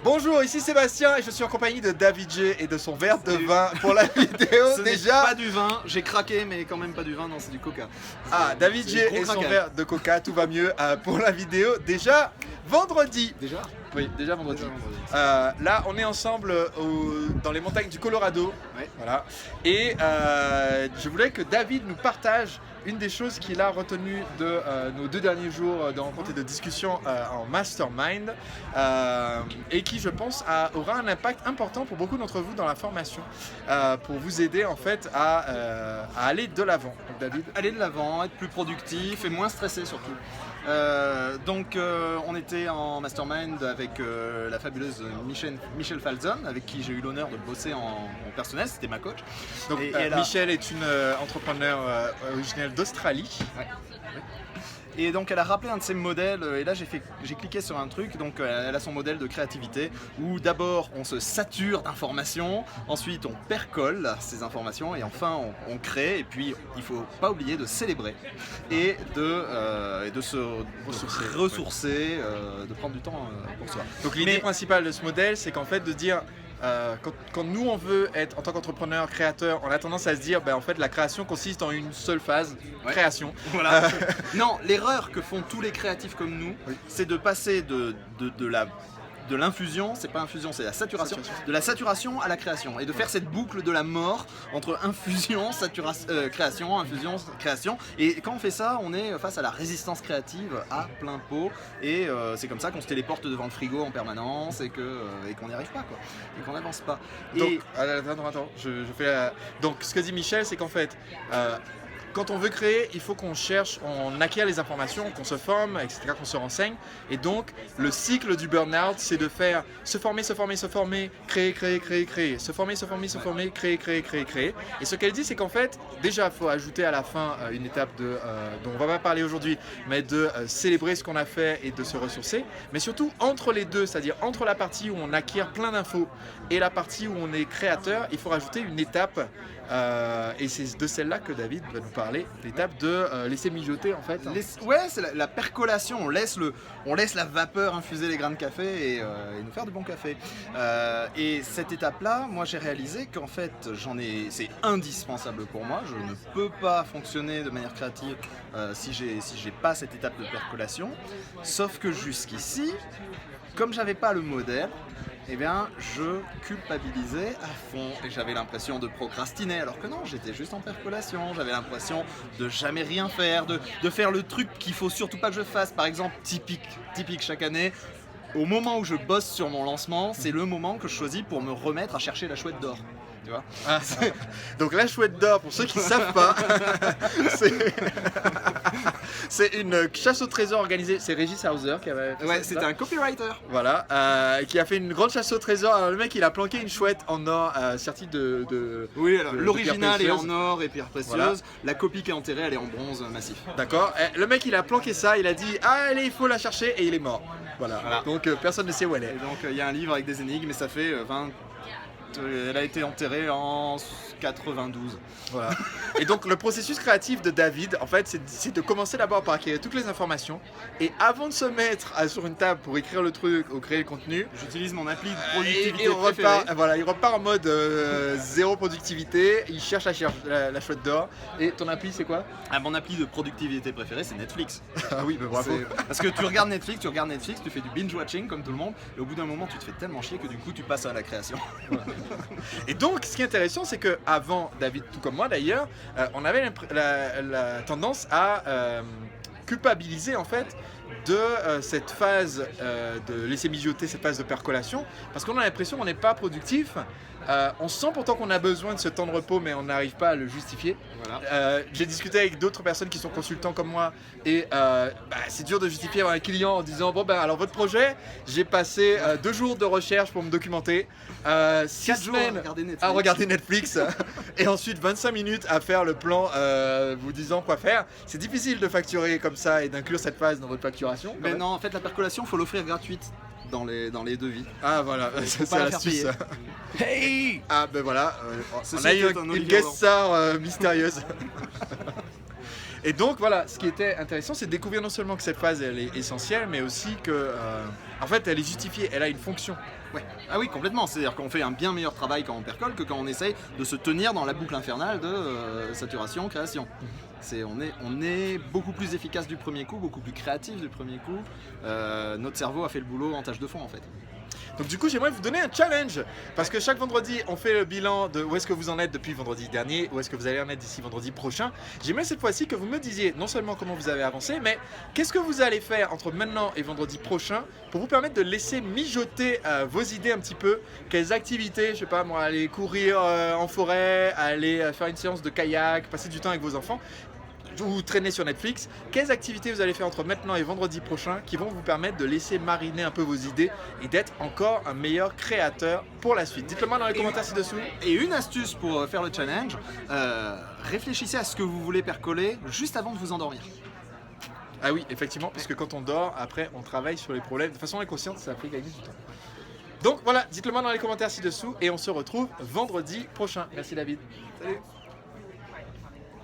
Bonjour, ici Sébastien et je suis en compagnie de David G et de son verre de vin pour la vidéo. Ce déjà n'est pas du vin, j'ai craqué mais quand même pas du vin, non c'est du coca. Ah, David G et son verre de coca, tout va mieux pour la vidéo. Déjà vendredi. Déjà? Oui, déjà vendredi. Là, on est ensemble dans les montagnes du Colorado. Ouais. Voilà. Et je voulais que David nous partage une des choses qu'il a retenues de nos 2 derniers jours de rencontres et de discussions en mastermind et qui, je pense, aura un impact important pour beaucoup d'entre vous dans la formation pour vous aider en fait à aller de l'avant. Donc, David. Aller de l'avant, être plus productif et moins stressé surtout. On était en mastermind avec la fabuleuse Michelle Falzon, avec qui j'ai eu l'honneur de bosser en personnel, c'était ma coach. Donc Michelle est une entrepreneure originelle d'Australie. Ouais. Et donc elle a rappelé un de ses modèles, et là j'ai cliqué sur un truc, donc elle a son modèle de créativité, où d'abord on se sature d'informations, ensuite on percole ces informations, et enfin on crée, et puis il faut pas oublier de célébrer, et de se ressourcer, de prendre du temps pour soi. Donc l'idée principale de ce modèle, c'est qu'en fait de dire... quand nous on veut être en tant qu'entrepreneur, créateur, on a tendance à se dire en fait la création consiste en une seule phase, création. Voilà. Non, l'erreur que font tous les créatifs comme nous, c'est de passer de l'infusion, c'est pas infusion, c'est la saturation, de la saturation à la création, et de faire cette boucle de la mort entre infusion, création, infusion, création. Et quand on fait ça, on est face à la résistance créative à plein pot, et c'est comme ça qu'on se téléporte devant le frigo en permanence et qu'on n'y arrive pas, quoi, et qu'on n'avance pas. Donc, attends, je fais donc ce que dit Michel, c'est qu'en fait quand on veut créer, il faut qu'on cherche, on acquiert les informations, qu'on se forme, etc., qu'on se renseigne. Et donc, le cycle du burn-out, c'est de faire se former, créer, se former, créer. Et ce qu'elle dit, c'est qu'en fait, déjà, il faut ajouter à la fin une étape dont on va pas parler aujourd'hui, mais de célébrer ce qu'on a fait et de se ressourcer. Mais surtout, entre les deux, c'est-à-dire entre la partie où on acquiert plein d'infos et la partie où on est créateur, il faut rajouter une étape. Et c'est de celle-là que David va nous parler, l'étape de laisser mijoter en fait. Ouais, c'est la percolation, on laisse la vapeur infuser les grains de café et nous faire du bon café. Et cette étape-là, moi j'ai réalisé qu'en fait c'est indispensable pour moi, je ne peux pas fonctionner de manière créative si j'ai pas cette étape de percolation, sauf que jusqu'ici, comme j'avais pas le modèle, eh bien, je culpabilisais à fond et j'avais l'impression de procrastiner, alors que non, j'étais juste en percolation, j'avais l'impression de jamais rien faire, de faire le truc qu'il faut surtout pas que je fasse. Par exemple, typique chaque année, au moment où je bosse sur mon lancement, c'est le moment que je choisis pour me remettre à chercher la chouette d'or. Tu vois, donc la chouette d'or, pour ceux qui ne savent pas, c'est une chasse au trésor organisée. C'est Régis Hauser qui avait fait ouais, c'était un copywriter. Voilà, qui a fait une grande chasse au trésor. Alors le mec, il a planqué une chouette en or sertie de oui, alors l'original est en or et pierre précieuse. Voilà. La copie qui est enterrée, elle est en bronze massif. D'accord. Le mec, il a planqué ça. Il a dit allez, il faut la chercher et il est mort. Voilà. Donc personne ne sait où elle est. Et donc il y a un livre avec des énigmes et ça fait 20. Elle a été enterrée en 92. Voilà. Et donc le processus créatif de David, en fait, c'est de commencer d'abord par acquérir toutes les informations et avant de se mettre sur une table pour écrire le truc ou créer le contenu, j'utilise mon appli de productivité il repart en mode zéro productivité, il cherche la chouette d'or. Et ton appli, c'est quoi? Mon appli de productivité préférée, c'est Netflix. Ah oui, bah bravo. Parce que tu regardes Netflix, tu fais du binge-watching comme tout le monde, et au bout d'un moment, tu te fais tellement chier que du coup, tu passes à la création. Et donc, ce qui est intéressant, c'est que avant David, tout comme moi d'ailleurs, on avait la tendance à culpabiliser en fait de cette phase de laisser mijoter, cette phase de percolation, parce qu'on a l'impression qu'on n'est pas productif. On sent pourtant qu'on a besoin de ce temps de repos, mais on n'arrive pas à le justifier. Voilà. J'ai discuté avec d'autres personnes qui sont consultants comme moi, et c'est dur de justifier à un client en disant alors votre projet, j'ai passé 2 jours de recherche pour me documenter, 6 semaines à regarder Netflix et ensuite 25 minutes à faire le plan vous disant quoi faire. C'est difficile de facturer comme ça et d'inclure cette phase dans votre facturation. Mais non, en fait la percolation, il faut l'offrir gratuite. Dans les devis. Ah voilà, c'est l'astuce. Hey. Ah ben voilà, on a eu une guest star mystérieuse. Et donc voilà, ce qui était intéressant, c'est de découvrir non seulement que cette phase elle est essentielle, mais aussi que En fait, elle est justifiée, elle a une fonction. Ouais. Ah oui, complètement. C'est-à-dire qu'on fait un bien meilleur travail quand on percole que quand on essaye de se tenir dans la boucle infernale de saturation, création. On est beaucoup plus efficace du premier coup, beaucoup plus créatif du premier coup. Notre cerveau a fait le boulot en tâche de fond en fait. Donc du coup, j'aimerais vous donner un challenge, parce que chaque vendredi, on fait le bilan de où est-ce que vous en êtes depuis vendredi dernier, où est-ce que vous allez en être d'ici vendredi prochain. J'aimerais cette fois-ci que vous me disiez non seulement comment vous avez avancé, mais qu'est-ce que vous allez faire entre maintenant et vendredi prochain pour vous permettre de laisser mijoter vos idées un petit peu. Quelles activités, je sais pas moi, aller courir en forêt, aller faire une séance de kayak, passer du temps avec vos enfants, ou traîner sur Netflix. Quelles activités vous allez faire entre maintenant et vendredi prochain qui vont vous permettre de laisser mariner un peu vos idées et d'être encore un meilleur créateur pour la suite. Dites-le moi dans les commentaires ci-dessous. Et une astuce pour faire le challenge, réfléchissez à ce que vous voulez percoler juste avant de vous endormir. Ah oui, effectivement, parce que quand on dort, après on travaille sur les problèmes. De façon inconsciente, ça a pris gagner du temps. Donc voilà, dites-le moi dans les commentaires ci-dessous et on se retrouve vendredi prochain. Merci David. Salut.